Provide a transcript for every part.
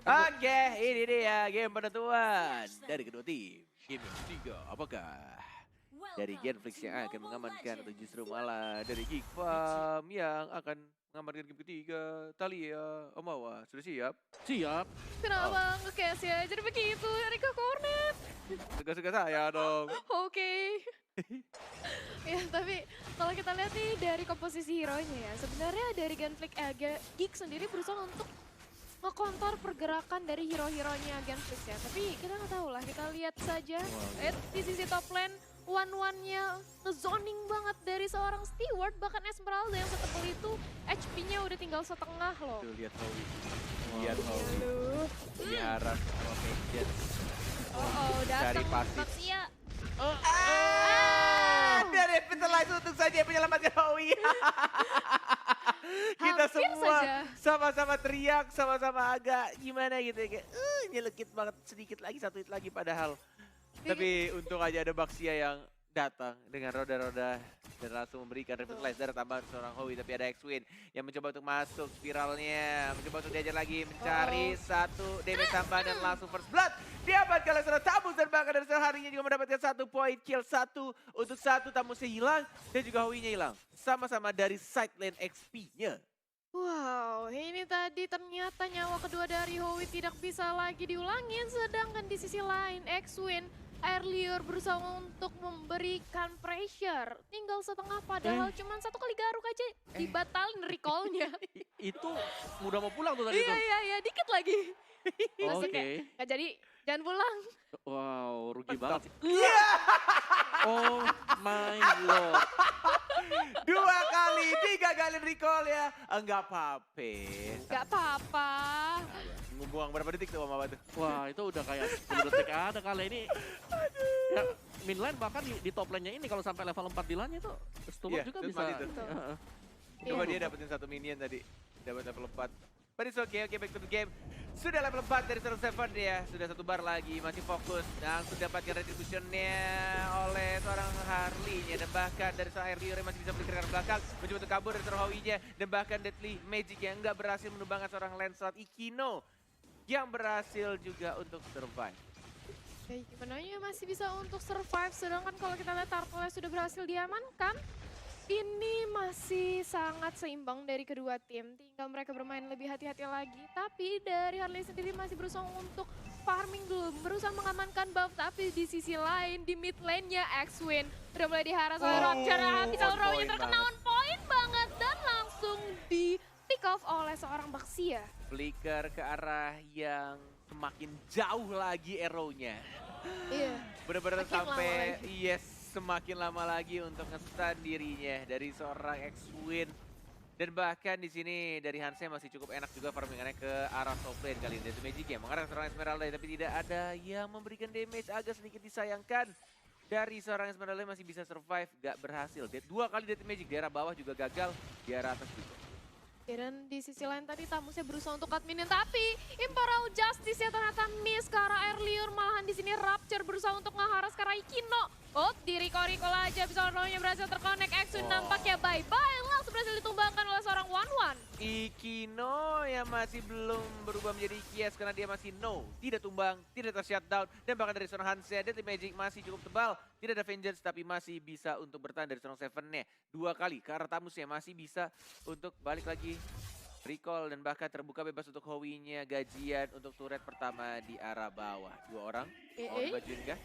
Oke, ini dia game penentuan dari kedua tim. Game yang ketiga, apakah dari Genflix yang akan mengamankan atau justru malah dari Geek Farm yang akan mengamankan game ketiga? Thalia, Omawa, sudah siap? Siap. Oh, Kenapa nge-case ya? Jadi begitu, Erika Cornet. suka-suka saya dong. Oke. Ya, tapi kalau kita lihat nih dari komposisi hero-nya ya, sebenarnya dari Geek sendiri berusaha untuk ngekontor pergerakan dari hero-heronya Genflix ya. Tapi kita nggak tahu lah, kita lihat saja. Di sisi top lane, one-one-nya ngezoning banget dari seorang Steward, bahkan Esmeralda yang setebal itu HP-nya udah tinggal setengah loh. Tuh, lihat Howie. Lihat Howie. Aduh. Diharap sama Vengeance. Oh, Cari datang pasif. Maxia. Dari Vitalize untuk saja menyelamatkan Howie. Kita Hampir semua saja. sama-sama teriak, sama-sama agak gimana gitu ya. Kayak nyelekit banget sedikit lagi, satu hit lagi padahal. Tapi untung aja ada Baxia yang datang dengan roda-roda dan langsung memberikan revitalize dari tambahan seorang Howie. Tapi ada X-Win yang mencoba untuk masuk spiralnya, mencoba untuk diajar lagi, mencari satu damage tambahan dan langsung first blood. Diamankan oleh seorang Tamus dan bahkan dari seorang harinya juga mendapatkan 1 poin kill, 1 untuk 1 Tamusnya hilang dan juga Howie-nya hilang. Sama-sama dari side lane XP-nya. Wow, ini tadi ternyata nyawa kedua dari Howie tidak bisa lagi diulangin. Sedangkan di sisi lain, X-Win earlier berusaha untuk memberikan pressure. Tinggal setengah padahal cuman satu kali garuk aja dibatalin recall-nya. Itu udah mau pulang tuh tadi tuh. Iya, dikit lagi. Masih Oke. kayak, nggak jadi, jangan pulang. Wow, rugi banget sih. Iya! Oh my lord. 2 kali, 3 kali recall ya. Enggak apa-apa. Nggak apa-apa. Ngebuang berapa detik tuh Mama tuh? Wah, itu udah kayak 10 detik ada kali ini. Ya, mid lane bahkan di top lane-nya ini kalau sampai level 4 di lane itu Stuart Iya, juga itu bisa. mati tuh. Heeh. Coba Iya. dia dapetin 1 minion tadi. Dapat level 4. But it's okay, back to the game. Sudah level 4 dari Zero Seven dia. Sudah 1 bar lagi, masih fokus. Langsung dapatkan retribution-nya oleh seorang Harley-nya. Dan bahkan dari seorang Harley yang masih bisa berikan ke belakang. Mencoba untuk kabur dari seorang Howie-nya. Dan bahkan Deadly Magic yang enggak berhasil menumbangkan seorang Lancelot Ikino. Yang berhasil juga untuk survive. Kayak gimana ya masih bisa untuk survive, sedangkan kalau kita lihat Turtle sudah berhasil diamankan. Ini masih sangat seimbang dari kedua tim, tinggal mereka bermain lebih hati-hati lagi. Tapi dari Harley sendiri masih berusaha untuk farming dulu, berusaha mengamankan buff. Tapi di sisi lain, di mid lane-nya X-Win udah mulai diharas oleh Roger. Habis on Aurora point terkena banget. on point banget dan langsung di pick off oleh seorang Baxia. Flicker ke arah yang semakin jauh lagi arrow-nya. Iya. Benar-benar Makin lama sampai lagi. semakin lama lagi untuk nge-stun dirinya dari seorang X-Win. Dan bahkan di sini dari Hansen masih cukup enak juga farmingannya ke arah top lane kali ini. Deadly Magic ya mengarah ke seorang Esmeralda tapi tidak ada yang memberikan damage, agak sedikit disayangkan. Dari seorang Esmeralda masih bisa survive, gak berhasil. 2 kali Deadly Magic di arah bawah juga gagal, di arah atas juga. Ya, dan di sisi lain tadi Tamusnya berusaha untuk cut minion, tapi Imperial Justice ya ternyata miss ke arah earlier. Malahan di sini Rapture berusaha untuk ngeharas ke arah Ikino. Oh, di recall aja bisa orangnya berhasil terkonek. X-Win nampaknya bye-bye, langsung berhasil ditumbangkan oleh seorang One-One. Ikino yang masih belum berubah menjadi Ikias karena dia masih tidak tumbang, tidak ter-shutdown. Dan bahkan dari seorang Hansen, Deadly Magic masih cukup tebal. Tidak ada Vengeance tapi masih bisa untuk bertahan dari seorang Seven-nya. 2 kali ke arah Tamusnya masih bisa untuk balik lagi. Recall dan bahkan terbuka bebas untuk Howie-nya, gajian untuk turret pertama di arah bawah. 2 orang, mau dibajuin kah?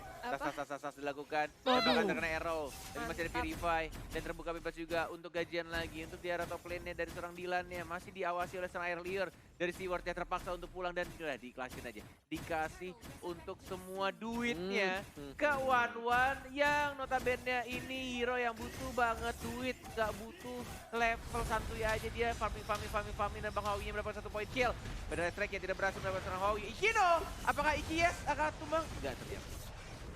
Tas dilakukan, dan bahkan terkena arrow. Tapi masih ada Mantap. Purify dan terbuka bebas juga untuk gajian lagi. Untuk di arah top lane-nya dari seorang Dylan-nya masih diawasi oleh seorang Earlier. Dari Steward yang terpaksa untuk pulang dan diiklasin aja. Dikasih untuk semua duitnya ke One-One yang notabene ini hero yang butuh banget duit. Gak butuh level santuy aja dia farming dan Bang Howie-nya mendapatkan 1 poin kill. Pada strike yang tidak berhasil mendapatkan seorang Howie. Ikino, apakah Ikies akan tumbang? Enggak terjadi.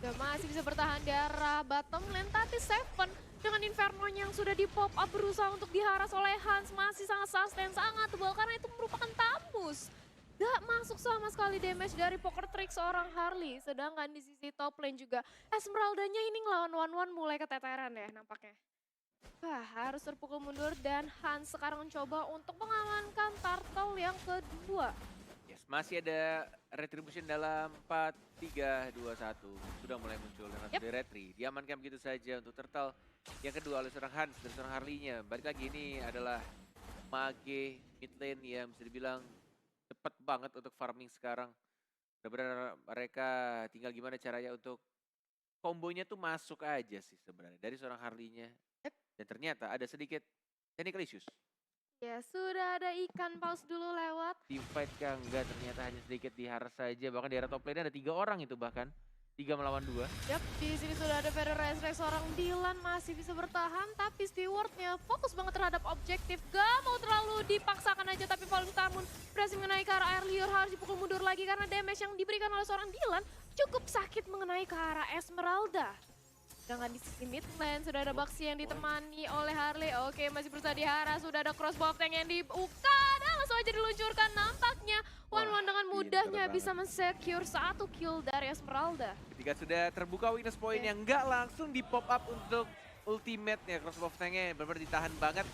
Udah masih bisa bertahan di arah bottom lane, tapi Seven dengan Inferno-nya yang sudah di pop up berusaha untuk diharas oleh Hans masih sangat sustain, sangat tebal karena itu merupakan Tamus. Gak masuk sama sekali damage dari poker trick seorang Harley. Sedangkan di sisi top lane juga Esmeralda-nya ini ngelawan One-One mulai keteteran ya nampaknya. Wah, harus terpukul mundur dan Hans sekarang mencoba untuk mengamankan Turtle yang kedua. Yes, Masih ada retribution dalam 4, 3, 2, 1. Sudah mulai muncul dan langsung di retri. Diamankan begitu saja untuk turtle. Yang kedua oleh seorang Hans dan seorang Harley-nya. Balik lagi ini adalah Mage mid lane yang bisa dibilang cepat banget untuk farming sekarang. Benar-benar mereka tinggal gimana caranya untuk kombonya tuh masuk aja sih sebenarnya dari seorang Harley-nya. Dan ternyata ada sedikit technical issues. Ya sudah ada ikan paus dulu lewat. Teamfight kah? Enggak, ternyata hanya sedikit diharas saja. Bahkan di area top lane ada 3 orang itu bahkan. 3 melawan 2. Yap, di sini sudah ada Ferry Resrex, seorang Dylan masih bisa bertahan, tapi Stewardnya fokus banget terhadap objektif. Gak mau terlalu dipaksakan aja, tapi Falling Star Moon berhasil mengenai ke arah Airlier, harus dipukul mundur lagi karena damage yang diberikan oleh seorang Dylan cukup sakit mengenai ke arah Esmeralda. Sedangkan di sisi mid lane sudah ada Baxi yang ditemani oleh Harley. Oke, masih berusaha diharas. Sudah ada crossbow tank yang dibuka dan langsung aja diluncurkan. Nampaknya One dengan mudahnya bisa men-secure 1 kill dari Esmeralda. Ketika sudah terbuka weakness point yang enggak langsung di pop up untuk ultimate-nya crossbow tanknya benar-benar ditahan banget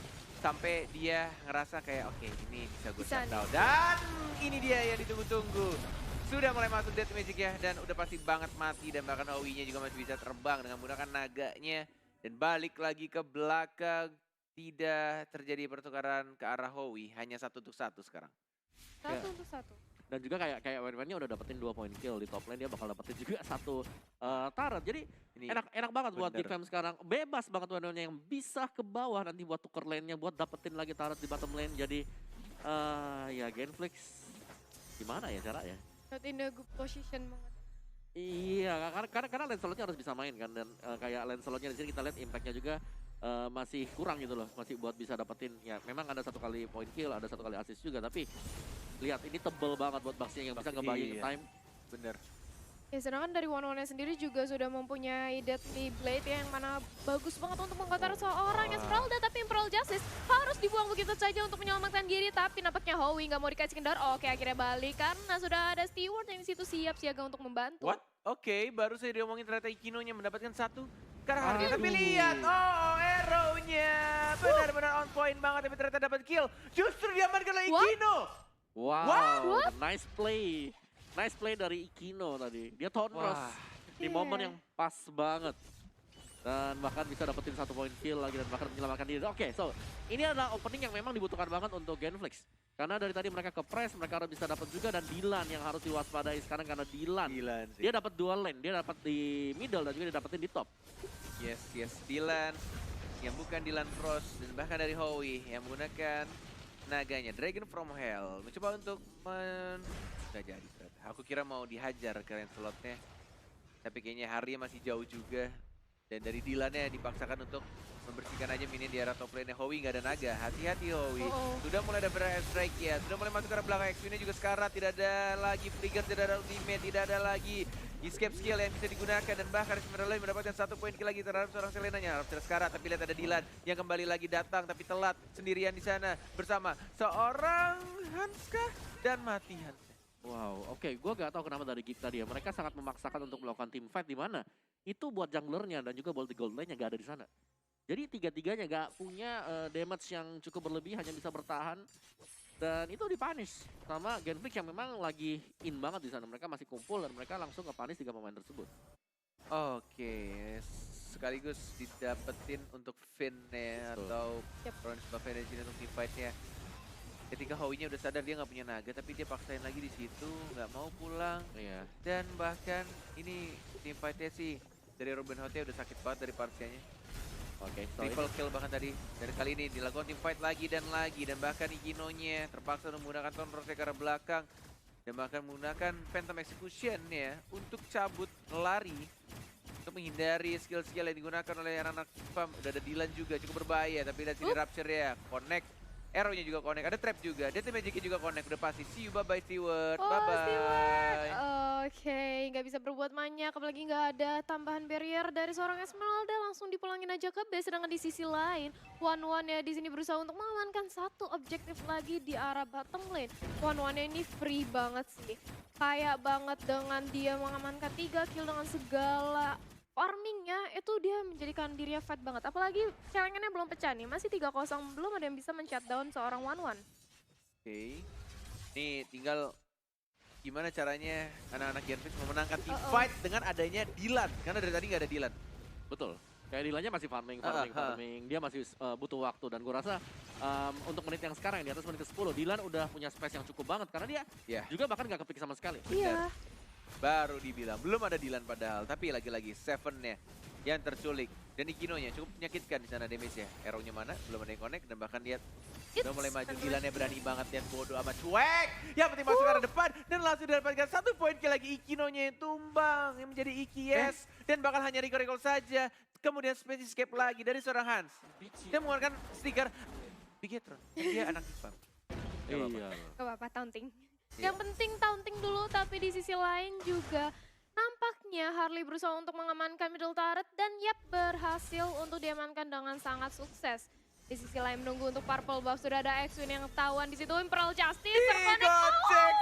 sampai dia ngerasa kayak oke, ini bisa gue shutdown. Dan ini dia yang ditunggu-tunggu. Sudah mulai masuk death magic ya, dan udah pasti banget mati, dan bahkan Howie-nya juga masih bisa terbang dengan menggunakan naganya. Dan balik lagi ke belakang, tidak terjadi pertukaran ke arah Howie, hanya 1 untuk 1 sekarang. 1 untuk 1. Dan juga kayak Wen-Wen-nya udah dapetin 2 point kill di top lane, dia bakal dapetin juga 1 turret. Jadi Ini enak banget buat bener. defense sekarang. Bebas banget Wen-Wen-nya yang bisa ke bawah nanti buat tuker lane-nya, buat dapetin lagi turret di bottom lane. Jadi ya Genflix gimana ya caranya? Not in a good position banget. Iya, karena Lancelotnya harus bisa main kan, dan kayak Lancelotnya di sini kita lihat impactnya juga masih kurang gitu loh, masih buat bisa dapetin. Ya memang ada 1 kali point kill, ada 1 kali assist juga, tapi lihat ini tebel banget buat Baxi yang bisa ngebayang time. Bener. Ya sedangkan dari One-One sendiri juga sudah mempunyai Deadly Blade yang mana bagus banget untuk mengkonter seorang Esmeralda, tapi Imperial Justice harus dibuang begitu saja untuk menyelamatkan diri, tapi nampaknya Howie nggak mau dikasih kendor. Oke, akhirnya balik karena sudah ada Steward yang di situ siap siaga untuk membantu. What? Oke, baru saya diomongin ternyata Ikinonya mendapatkan 1 karena harga. Tapi lihat, arrow-nya benar-benar on point banget, tapi ternyata dapat kill. Justru diamankan oleh Ikino. Wow, nice play. Nice play dari Ikino tadi. Dia Tonros di momen yang pas banget. Dan bahkan bisa dapetin 1 point kill lagi dan bahkan menyelamatkan diri. Oke, so ini adalah opening yang memang dibutuhkan banget untuk Genflix. Karena dari tadi mereka ke press, mereka harus bisa dapat juga, dan Dylan yang harus diwaspadai sekarang karena Dylan sih. dia dapat dual lane, dia dapat di middle dan juga dia dapetin di top. Yes, Dylan yang bukan Dylan Frost, dan bahkan dari Howie yang menggunakan naganya Dragon from Hell mencoba untuk nggak jadi ternyata. Aku kira mau dihajar ke Lancelotnya, tapi kayaknya Harry masih jauh juga. Dan dari Dylan-nya dipaksakan untuk membersihkan aja minion di arah top lane-nya. Howie nggak ada naga, hati-hati Howie. Sudah mulai ada strike ya, sudah mulai masuk ke arah belakang. XP-nya juga sekarat, tidak ada lagi trigger, tidak ada ultimate, tidak ada lagi escape skill yang bisa digunakan. Dan bahkan Esmeralda mendapatkan 1 poin kill lagi terhadap seorang Selenanya. Harus sekarat, tapi lihat ada Dylan yang kembali lagi datang, tapi telat sendirian di sana bersama seorang Hanskah, dan mati Hans. Wow, oke, gue gak tahu kenapa dari Geek tadi ya. Mereka sangat memaksakan untuk melakukan team fight, di mana itu buat junglernya dan juga buat the gold lane-nya gak ada di sana. Jadi tiga-tiganya gak punya damage yang cukup berlebih, hanya bisa bertahan. Dan itu dipunish sama Genflix yang memang lagi in banget di sana. Mereka masih kumpul dan mereka langsung nge-punish 3 pemain tersebut. Oke, sekaligus didapetin untuk Finn-nya atau Pronis Buffet dari sini untuk team fight-nya. Ketika Howie-nya udah sadar dia nggak punya naga, tapi dia paksain lagi di situ, nggak mau pulang. Iya. Dan bahkan ini team fight-nya sih dari Robin Hood-nya udah sakit banget dari Parsianya. Oke, so Triple kill bahkan tadi. Dan kali ini dilakukan team fight lagi dan lagi, dan bahkan Ikino-nya terpaksa menggunakan Tonros ke arah belakang dan bahkan menggunakan Phantom Execution-nya untuk cabut lari untuk menghindari skill-skill yang digunakan oleh anak-anak FAM. Udah ada Dylan juga cukup berbahaya, tapi lihat sini Rapture-nya connect. Arrow-nya juga connect, ada trap juga, Death Magic-nya juga connect, udah pasti. See you, bye-bye Steward, bye-bye. Steward. Oke, nggak bisa berbuat banyak, apalagi nggak ada tambahan barrier dari seorang Esmeralda, langsung dipulangin aja ke base. Sedangkan di sisi lain, One-One ya di sini berusaha untuk mengamankan 1 objektif lagi di arah bottom lane. One-One ini free banget sih, kayak banget dengan dia mengamankan 3 kill dengan segala farmingnya, itu dia menjadikan dirinya fight banget. Apalagi celengannya belum pecah nih, masih 3-0, belum ada yang bisa men-shutdown seorang One-One. Oke, ini tinggal gimana caranya anak-anak Genflix memenangkan team fight dengan adanya Dylan. Karena dari tadi nggak ada Dylan. Betul. Kayak Dilannya masih farming. Dia masih butuh waktu. Dan gue rasa untuk menit yang sekarang, di atas menit ke-10, Dylan udah punya space yang cukup banget. Karena dia juga bahkan nggak kepik sama sekali. Iya. Baru dibilang, belum ada Dylan padahal. Tapi lagi-lagi Seven-nya yang terculik. Dan Ikinonya cukup menyakitkan di sana damage-nya. Arrow-nya mana? Belum ada yang connect. Dan bahkan lihat udah mulai maju. Dylan-nya berani banget. Lihat bodoh amat cuek. Yang penting masuk ke arah depan. Dan langsung didapatkan 1 poin kill lagi. Ikinonya yang tumbang. Yang menjadi Iki yes. Dan bakal hanya recall saja. Kemudian space escape lagi dari seorang Hans. Dia mengeluarkan stiker Bigetron. Dia anak Ipam. Iya. Gak apa-apa, taunting. Iya. Yang penting taunting dulu, tapi di sisi lain juga nampaknya Harley berusaha untuk mengamankan middle turret dan berhasil untuk diamankan dengan sangat sukses. Di sisi lain menunggu untuk purple buff, sudah ada X-Win yang ketahuan di situ. Imperial Justice terkonek. Digocek.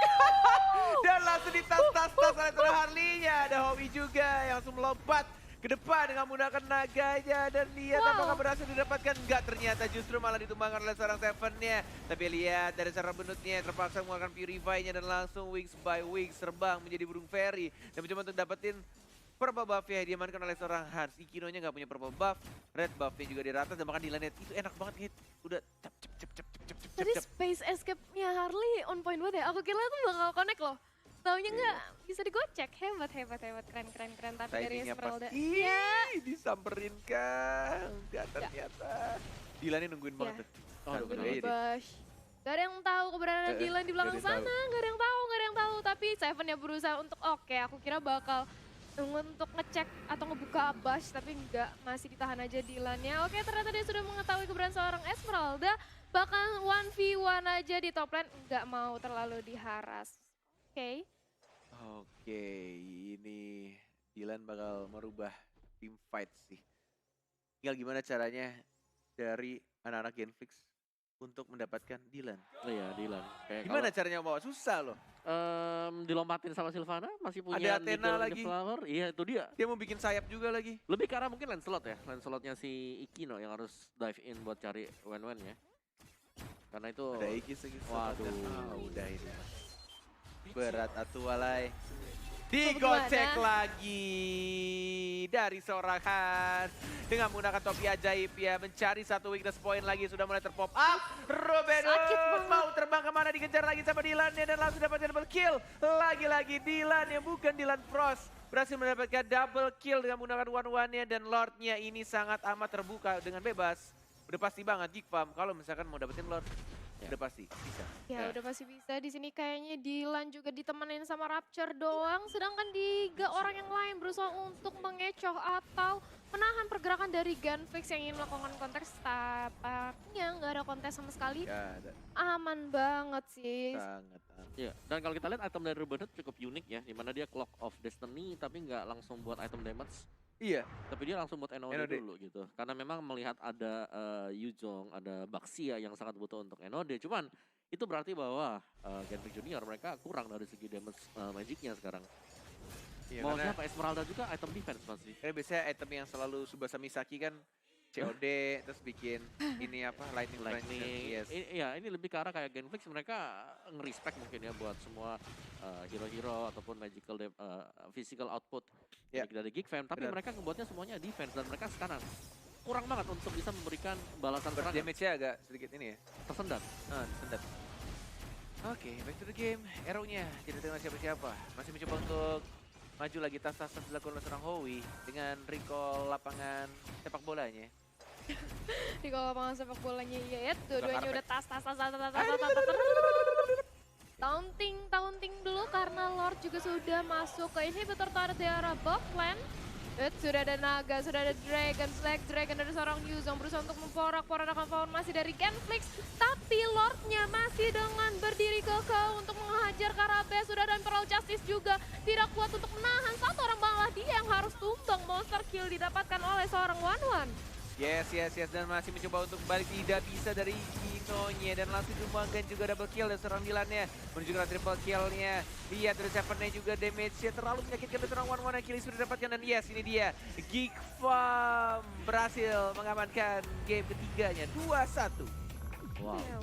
Dan langsung ditas-tas-tas oleh seorang Harley-nya. Ada Howie juga yang langsung melompat ke depan dengan menggunakan naganya. Dan lihat apakah berhasil didapatkan. Enggak, ternyata justru malah ditumbangkan oleh seorang Seven-nya. Tapi lihat dari seorang benutnya terpaksa mengeluarkan Purify-nya dan langsung wings by wings terbang menjadi burung fairy. Dan mencoba untuk dapetin purple buff-nya diamankan oleh seorang Hans. Ikinonya nggak punya purple buff, red buff-nya juga di rata dan bahkan di lanet itu enak banget hit. Udah cep. Tadi space escape-nya Harley on point banget ya. Aku kira tuh bakal connect loh. Taunya nggak bisa digocek. Hebat. Keren. Tapi dari Timingnya pas. Esmeralda. Ih, disamperin kan. Enggak ternyata. Dylan-nya nungguin banget tuh. Aduh, Aduh, bener. iya deh. Bash. Gak ada yang tahu keberadaan Dylan di belakang nggak ada yang sana. Gak ada yang tahu. Tapi Seven ya berusaha untuk aku kira bakal untuk ngecek atau ngebuka Bash, tapi enggak, masih ditahan aja Dylan-nya. Oke, ternyata dia sudah mengetahui keberadaan seorang Esmeralda, bahkan 1v1 aja di top lane, enggak mau terlalu diharas. Oke, ini Dylan bakal merubah team fight sih. Tinggal gimana caranya dari anak-anak Genflix untuk mendapatkan Dylan. Iya, Dylan. Kayak Gimana caranya bawa? Susah loh. dilompatin sama Sylvana, masih punya Ada Athena Needle in the lagi. Flower. Iya, itu dia. Dia mau bikin sayap juga lagi. Lebih karena mungkin Lancelot ya. Lancelotnya si Ikino yang harus dive in buat cari Wen ya. Karena itu Ada Iki segi. Waduh. Udah ini. Berat atuh walai. Digocek lagi dari seorang Hans dengan menggunakan topi ajaib ya, mencari satu weakness point lagi, sudah mulai terpop up. Rubenus mau terbang kemana, dikejar lagi sama Dylan-nya dan langsung dapat double kill. Lagi-lagi Dylan yang bukan Dylan Frost berhasil mendapatkan double kill dengan menggunakan one-one-nya, dan Lord-nya ini sangat amat terbuka dengan bebas. Udah pasti banget Geek Farm kalau misalkan mau dapetin Lord. Udah pasti bisa. Ya udah pasti bisa. Di sini kayaknya Dylan juga ditemenin sama Rapture doang, sedangkan 3 orang yang lain berusaha untuk mengecoh atau menahan pergerakan dari Genflix yang ingin melakukan kontes. Tampaknya nggak ada kontes sama sekali. Gak ada. Aman banget sih. Sangat aman. Iya, dan kalau kita lihat item dari Rubenus cukup unik ya, dimana dia Clock of Destiny tapi nggak langsung buat item damage, Iya. tapi dia langsung buat NOD NOD. dulu gitu. Karena memang melihat ada Yuzong, ada Baxia yang sangat butuh untuk NOD, cuman itu berarti bahwa Genflix Junior mereka kurang dari segi damage magicnya sekarang. Iya, Mau karena siapa? Esmeralda juga item defense pasti. biasanya item yang selalu Tsubasa Misaki kan COD, terus bikin ini apa, lightning branch. Yes. Ini lebih ke arah kayak Genflix, mereka nge-respect mungkin ya buat semua hero-hero ataupun magical physical output dari Geek Fam, tapi Benar. mereka ngebuatnya semuanya defense dan mereka sekarang kurang banget untuk bisa memberikan balasan serangan. Damage-nya agak sedikit ini ya. Tersendat. Sendat. Oke, back to the game. Arrow-nya tidak dengan siapa-siapa. Masih mencoba untuk maju lagi, tas-tas dilakukan oleh seorang Howie dengan recall lapangan sepak bolanya. Di kalau lapangan sepak bolanya ya, dua-duanya karpet. udah tas. Taunting dulu karena Lord juga sudah masuk ke inhibitor turret di arah bot lane. Sudah ada naga, sudah ada dragon, Slack dragon dari seorang Yuzong berusaha untuk memporak-porandakan formasi dari Genflix. Tapi Lordnya masih dengan berdiri kokoh untuk menghajar Karabe. Sudah ada Imperial Justice juga tidak kuat untuk menahan satu orang, malah dia yang harus tumbang. Monster kill didapatkan oleh seorang One-One. Yes, dan masih mencoba untuk balik, tidak bisa dari Ikinonya, dan langsung diumbangkan juga double kill dan serang Dylan-nya menuju ke triple kill-nya. Lihat dari Seven-nya juga damage-nya terlalu menyakitkan dari serang one-one yang kill sudah didapatkan, dan yes, ini dia Geek Farm berhasil mengamankan game ketiganya 2-1. Wow.